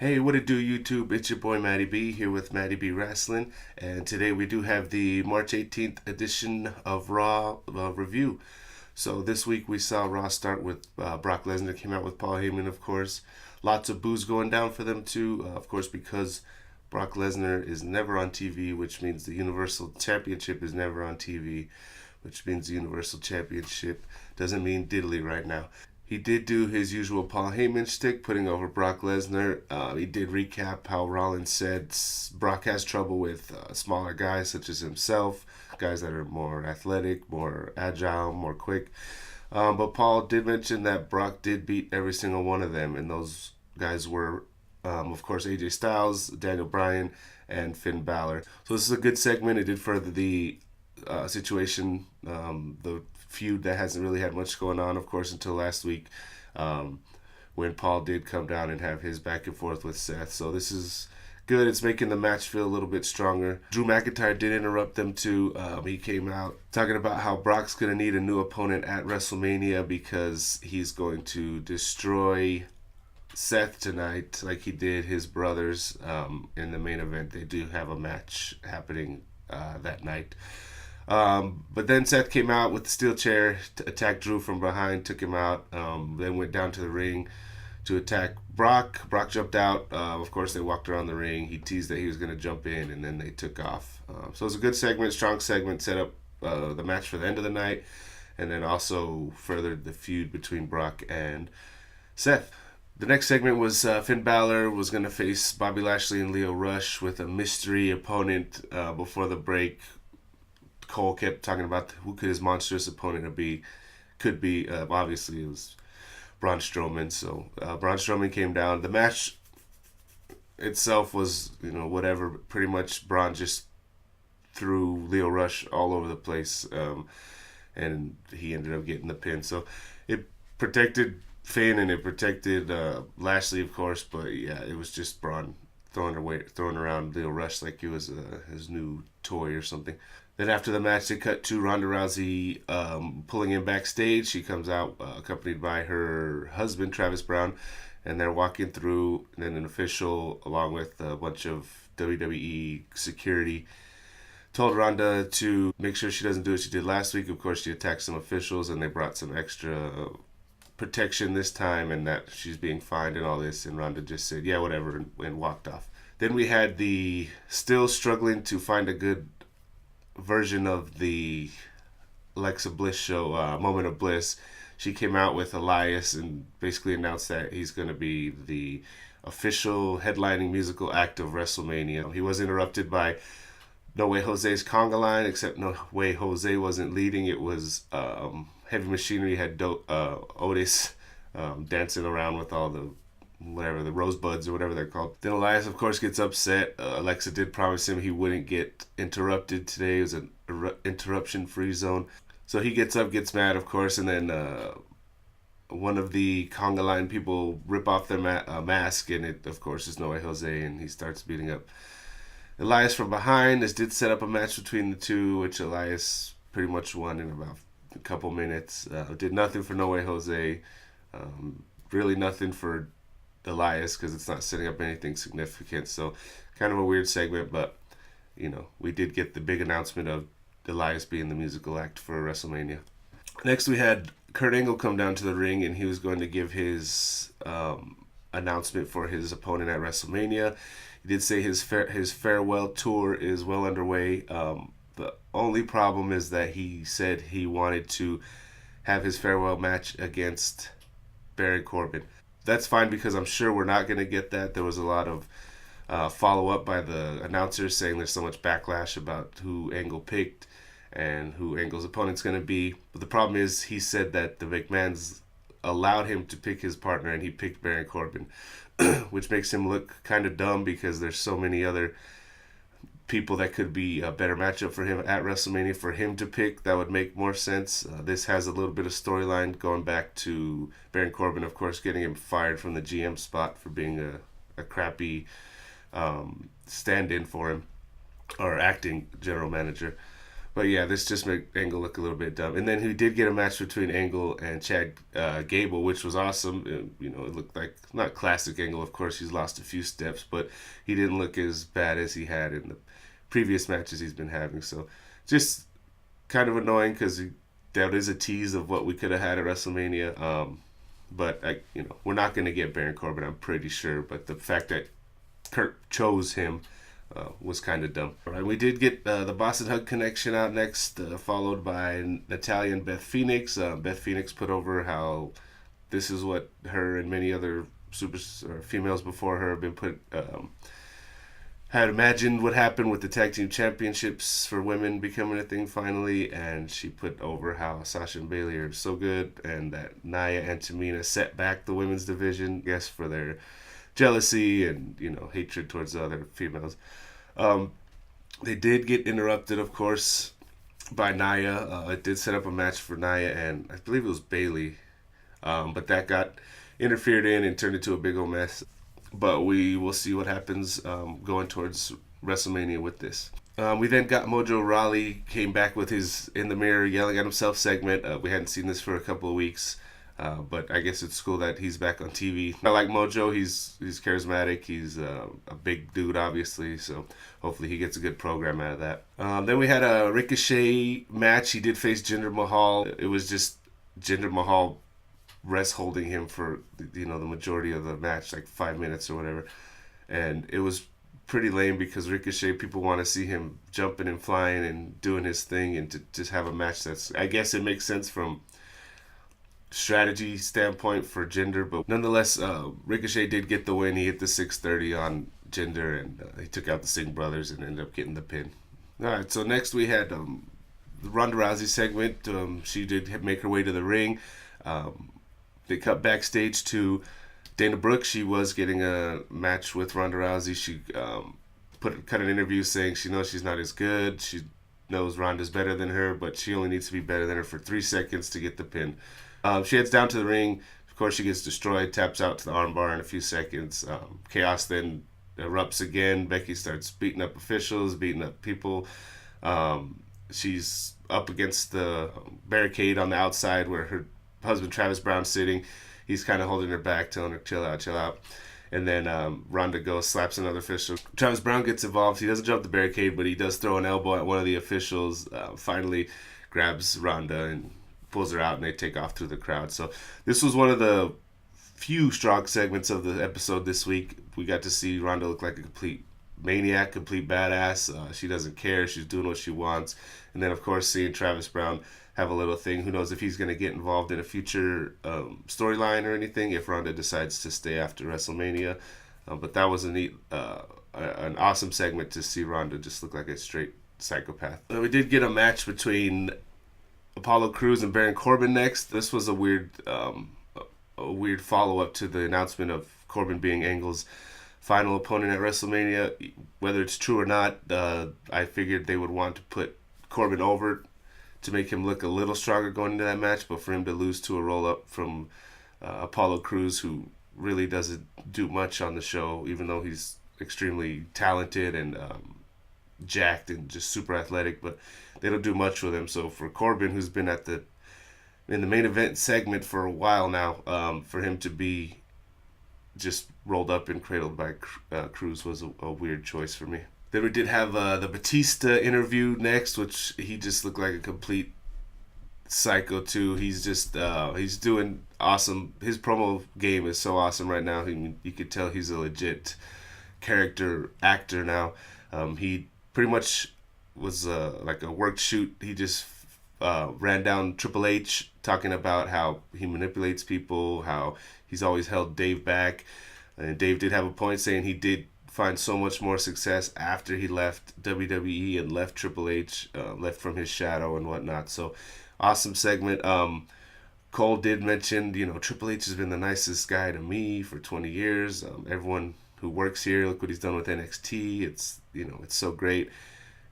Hey, what it do, YouTube? It's your boy Matty B here with Matty B Wrestling, and today we do have the March 18th edition of Raw review. So this week we saw Raw start with Brock Lesnar came out with Paul Heyman, of course. Lots of boos going down for them too, of course, because Brock Lesnar is never on TV, which means the Universal Championship is never on TV, which means the Universal Championship doesn't mean diddly right now. He did do his usual Paul Heyman shtick, putting over Brock Lesnar. He did recap how Rollins said Brock has trouble with smaller guys such as himself, guys that are more athletic, more agile, more quick. But Paul did mention that Brock did beat every single one of them, and those guys were, of course, AJ Styles, Daniel Bryan, and Finn Balor. So this is a good segment. It did further the situation, the feud that hasn't really had much going on, of course, until last week, when Paul did come down and have his back and forth with Seth. So this is good. It's making the match feel a little bit stronger. Drew McIntyre did interrupt them too. He came out talking about how Brock's going to need a new opponent at WrestleMania because he's going to destroy Seth tonight like he did his brothers in the main event. They do have a match happening that night. But then Seth came out with the steel chair to attack Drew from behind, took him out, then went down to the ring to attack Brock. Brock jumped out. Of course, they walked around the ring. He teased that he was going to jump in, and then they took off. So it was a good segment, strong segment, set up the match for the end of the night, and then also furthered the feud between Brock and Seth. The next segment was Finn Balor was going to face Bobby Lashley and Lio Rush with a mystery opponent before the break. Cole kept talking about who could his monstrous opponent be. Could be, obviously, it was Braun Strowman. So Braun Strowman came down. The match itself was, whatever. Pretty much Braun just threw Lio Rush all over the place, and he ended up getting the pin. So it protected Finn and it protected Lashley, of course. But yeah, it was just Braun throwing around Lio Rush like he was his new toy or something. Then after the match, they cut to Ronda Rousey pulling in backstage. She comes out accompanied by her husband, Travis Brown, and they're walking through. And then an official, along with a bunch of WWE security, told Ronda to make sure she doesn't do what she did last week. Of course, she attacked some officials, and they brought some extra protection this time, and that she's being fined and all this. And Ronda just said, yeah, whatever, and walked off. Then we had the still struggling to find a good version of the Alexa Bliss show, Moment of Bliss. She came out with Elias and basically announced that he's going to be the official headlining musical act of WrestleMania. He was interrupted by No Way Jose's conga line, except No Way Jose wasn't leading. It was Heavy Machinery had Otis dancing around with all the the rosebuds or whatever they're called. Then Elias, of course, gets upset. Alexa did promise him he wouldn't get interrupted today. It was an interruption-free zone. So he gets up, gets mad, of course, and then one of the conga line people rip off their mask, and it, of course, is No Way Jose, and he starts beating up Elias from behind. This did set up a match between the two, which Elias pretty much won in about a couple minutes. Did nothing for No Way Jose. Really nothing for Elias because it's not setting up anything significant. So kind of a weird segment, but we did get the big announcement of Elias being the musical act for WrestleMania. Next we had Kurt Angle come down to the ring, and he was going to give his announcement for his opponent at WrestleMania. He did say his farewell tour is well underway. The only problem is that he said he wanted to have his farewell match against Baron Corbin. That's fine because I'm sure we're not going to get that. There was a lot of follow-up by the announcers saying there's so much backlash about who Angle picked and who Angle's opponent's going to be. But the problem is he said that the McMahons allowed him to pick his partner, and he picked Baron Corbin, which makes him look kind of dumb because there's so many other people that could be a better matchup for him at WrestleMania for him to pick. That would make more sense. This has a little bit of storyline going back to Baron Corbin, of course, getting him fired from the GM spot for being a crappy stand-in for him, or acting general manager. But yeah, this just made Angle look a little bit dumb. And then he did get a match between Angle and Chad Gable, which was awesome. It looked like not classic Angle. Of course, he's lost a few steps, but he didn't look as bad as he had in the previous matches he's been having. So just kind of annoying because that is a tease of what we could have had at WrestleMania. But we're not going to get Baron Corbin, I'm pretty sure. But the fact that Kurt chose him was kind of dumb. All right, we did get the Boston Hug Connection out next, followed by Natalya and Beth Phoenix. Beth Phoenix put over how this is what her and many other females before her have been had imagined would happen with the tag team championships for women becoming a thing finally, and she put over how Sasha and Bayley are so good, and that Nia and Tamina set back the women's division, I guess, for their jealousy and hatred towards the other females. They did get interrupted, of course, by Nia. It did set up a match for Nia and I believe it was Bayley, but that got interfered in and turned into a big old mess. But we will see what happens going towards WrestleMania with this. We then got Mojo Rawley came back with his in the mirror yelling at himself segment. We hadn't seen this for a couple of weeks. But I guess it's cool that he's back on TV. I like Mojo. He's charismatic. He's a big dude, obviously. So hopefully he gets a good program out of that. Then we had a Ricochet match. He did face Jinder Mahal. It was just Jinder Mahal rest holding him for the majority of the match, like 5 minutes or whatever. And it was pretty lame because Ricochet, people want to see him jumping and flying and doing his thing, and to just have a match that's, I guess it makes sense from strategy standpoint for Jinder, but nonetheless, Ricochet did get the win. He hit the 630 on Jinder, and he took out the Singh brothers and ended up getting the pin. All right, so next we had the Ronda Rousey segment. She did make her way to the ring. They cut backstage to Dana Brooke. She was getting a match with Ronda Rousey. She cut an interview saying she knows she's not as good. She knows Ronda's better than her, but she only needs to be better than her for 3 seconds to get the pin. She heads down to the ring. Of course, she gets destroyed, taps out to the armbar in a few seconds. Chaos then erupts again. Becky starts beating up officials, beating up people. She's up against the barricade on the outside where her husband Travis Brown's sitting. He's kind of holding her back, telling her, chill out. And then Ronda goes, slaps another official. Travis Brown gets involved. He doesn't jump the barricade, but he does throw an elbow at one of the officials. Finally grabs Ronda and pulls her out, and they take off through the crowd. So this was one of the few strong segments of the episode this week. We got to see Ronda look like a complete maniac, complete badass. She doesn't care. She's doing what she wants. And then, of course, seeing Travis Brown have a little thing. Who knows if he's going to get involved in a future storyline or anything if Ronda decides to stay after WrestleMania. But that was a neat, an awesome segment to see Ronda just look like a straight psychopath. We did get a match between Apollo Crews and Baron Corbin next. This was a weird follow-up to the announcement of Corbin being Angle's final opponent at WrestleMania. Whether it's true or not, I figured they would want to put Corbin over to make him look a little stronger going into that match, but for him to lose to a roll-up from Apollo Crews, who really doesn't do much on the show, even though he's extremely talented and jacked and just super athletic, but they don't do much with him. So for Corbin, who's been in the main event segment for a while now, for him to be just rolled up and cradled by Crews was a weird choice for me. Then we did have the Batista interview next, which he just looked like a complete psycho too. He's just he's doing awesome. His promo game is so awesome right now. You could tell he's a legit character actor now. He pretty much was like a work shoot. He just ran down Triple H, talking about how he manipulates people, how he's always held Dave back. And Dave did have a point, saying he did find so much more success after he left WWE and left Triple H, left from his shadow and whatnot. So awesome segment. Cole did mention, Triple H has been the nicest guy to me for 20 years. Everyone who works here, look what he's done with NXT. It's so great.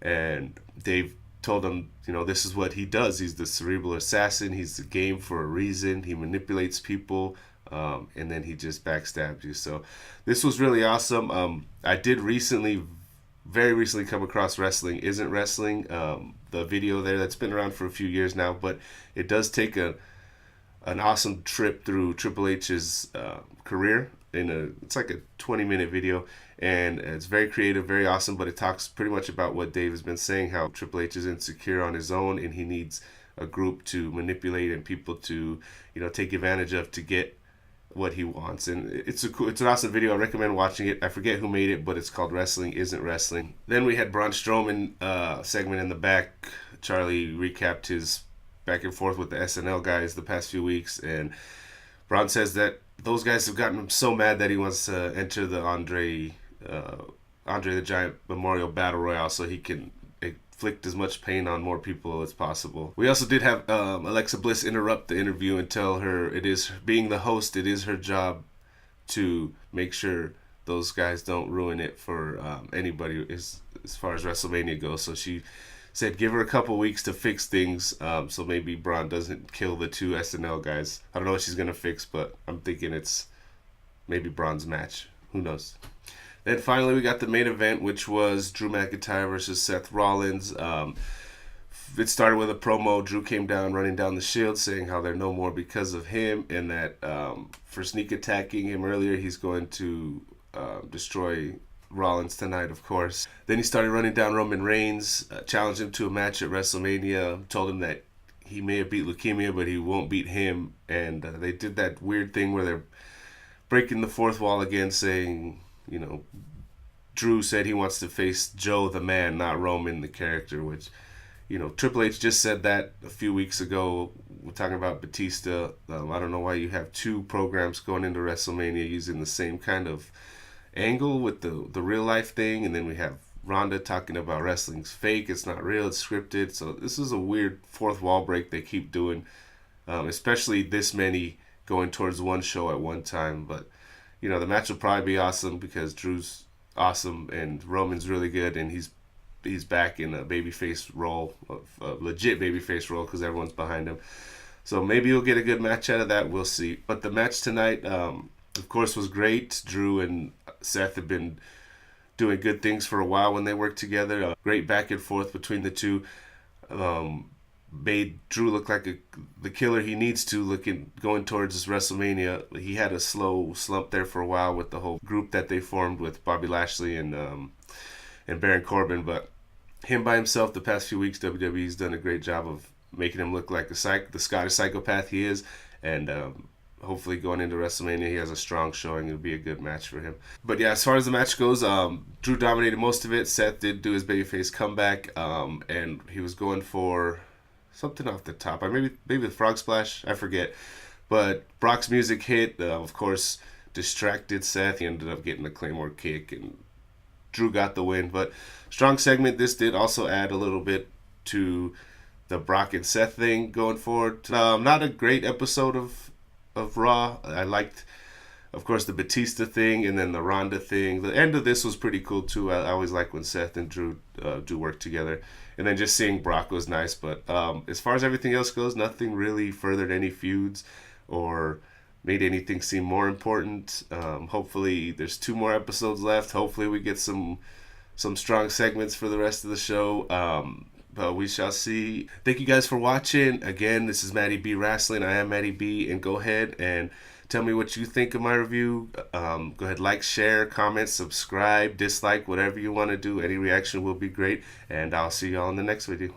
And Dave told him, this is what he does. He's the cerebral assassin. He's the game for a reason. He manipulates people. And then he just backstabbed you. So this was really awesome. I did very recently come across Wrestling Isn't Wrestling, the video there that's been around for a few years now, but it does take an awesome trip through Triple H's career. It's like a 20-minute video, and it's very creative, very awesome. But it talks pretty much about what Dave has been saying: how Triple H is insecure on his own, and he needs a group to manipulate and people to, take advantage of to get what he wants. And it's an awesome video. I recommend watching it. I forget who made it, but it's called Wrestling Isn't Wrestling. Then we had Braun Strowman segment in the back. Charlie recapped his back and forth with the SNL guys the past few weeks, and Braun says that those guys have gotten him so mad that he wants to enter the Andre the Giant Memorial Battle Royale so he can inflict as much pain on more people as possible. We also did have Alexa Bliss interrupt the interview and tell her it is, being the host, it is her job to make sure those guys don't ruin it for anybody as far as WrestleMania goes. So she said give her a couple weeks to fix things, so maybe Braun doesn't kill the two SNL guys. I don't know what she's gonna fix, but I'm thinking it's maybe Braun's match. Who knows? Then finally we got the main event, which was Drew McIntyre versus Seth Rollins. It started with a promo. Drew came down running down the Shield saying how they're no more because of him, and that for sneak attacking him earlier, he's going to destroy Rollins tonight, of course. Then he started running down Roman Reigns, challenged him to a match at WrestleMania, told him that he may have beat leukemia, but he won't beat him. And they did that weird thing where they're breaking the fourth wall again, saying, Drew said he wants to face Joe the man, not Roman the character, which, Triple H just said that a few weeks ago. We're talking about Batista. I don't know why you have two programs going into WrestleMania using the same kind of angle with the real life thing, and then we have Ronda talking about wrestling's fake, it's not real, it's scripted. So this is a weird fourth wall break they keep doing, especially this many going towards one show at one time. But the match will probably be awesome because Drew's awesome and Roman's really good, and he's back in a babyface role, a legit babyface role, because everyone's behind him. So maybe you'll get a good match out of that. We'll see. But the match tonight, of course, was great. Drew and Seth have been doing good things for a while when they work together. Great back and forth between the two. Made Drew look like the killer he needs to, going towards this WrestleMania. He had a slow slump there for a while with the whole group that they formed with Bobby Lashley and Baron Corbin. But him by himself the past few weeks, WWE's done a great job of making him look like the Scottish psychopath he is. And hopefully going into WrestleMania, he has a strong showing. It'll be a good match for him. But yeah, as far as the match goes, Drew dominated most of it. Seth did do his babyface comeback, and he was going for something off the top. Maybe the frog splash, I forget. But Brock's music hit, of course, distracted Seth. He ended up getting a Claymore kick, and Drew got the win. But strong segment. This did also add a little bit to the Brock and Seth thing going forward. Not a great episode of Raw. I liked, of course, the Batista thing and then the Ronda thing. The end of this was pretty cool too. I always like when Seth and Drew do work together. And then just seeing Brock was nice. But as far as everything else goes, nothing really furthered any feuds or made anything seem more important. Hopefully there's 2 more episodes left. Hopefully we get some strong segments for the rest of the show. But we shall see. Thank you guys for watching. Again, this is Matty B Wrestling. I am Matty B, and go ahead and tell me what you think of my review. Go ahead, like, share, comment, subscribe, dislike, whatever you want to do. Any reaction will be great, and I'll see y'all in the next video.